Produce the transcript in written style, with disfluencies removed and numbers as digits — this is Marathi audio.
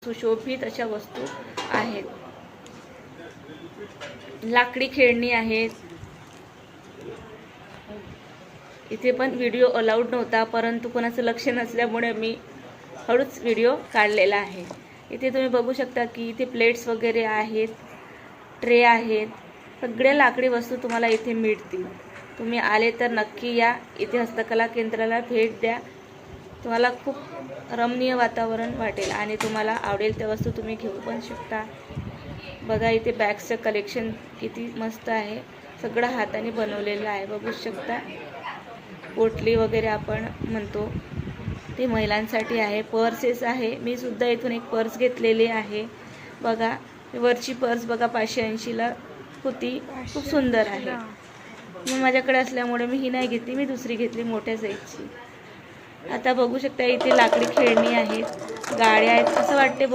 सुशोभित अशा वस्तू आहेत. लाकडी खेळणी आहेत. इथे पण व्हिडिओ अलाउड नव्हता, परंतु कोणाचं लक्ष नसल्यामुळे मी हळूच व्हिडिओ काढलेला आहे. इथे तुम्ही बघू शकता की इथे प्लेट्स वगैरे आहेत, ट्रे आहेत. सगळ्या लाकडी वस्तू तुम्हाला इथे मिळतील. तुम्ही आले तर नक्की या, इथे हस्तकला केंद्राला भेट द्या. तुम्हाला खूप रमणीय वातावरण वाटेल आणि तुम्हाला आवडेल त्या वस्तू तुम्ही घेऊ पण शकता. बघा इथे बॅग्सचं कलेक्शन किती मस्त आहे. सगळं हाताने बनवलेलं आहे, बघू शकता. पोटली वगैरे आपण म्हणतो ते महिलांसाठी आहे. पर्सेस आहे. मी सुद्धा इथून एक पर्स घेतलेली आहे. बघा वरची पर्स बघा 580ला होती, खूप सुंदर आहे. मग माझ्याकडे असल्यामुळे मी ही नाही घेतली, मी दुसरी घेतली मोठ्या साईजची. आता बघू शकता इथे लाकडी खेळणी आहेत, गाड्या आहेत. असं वाटते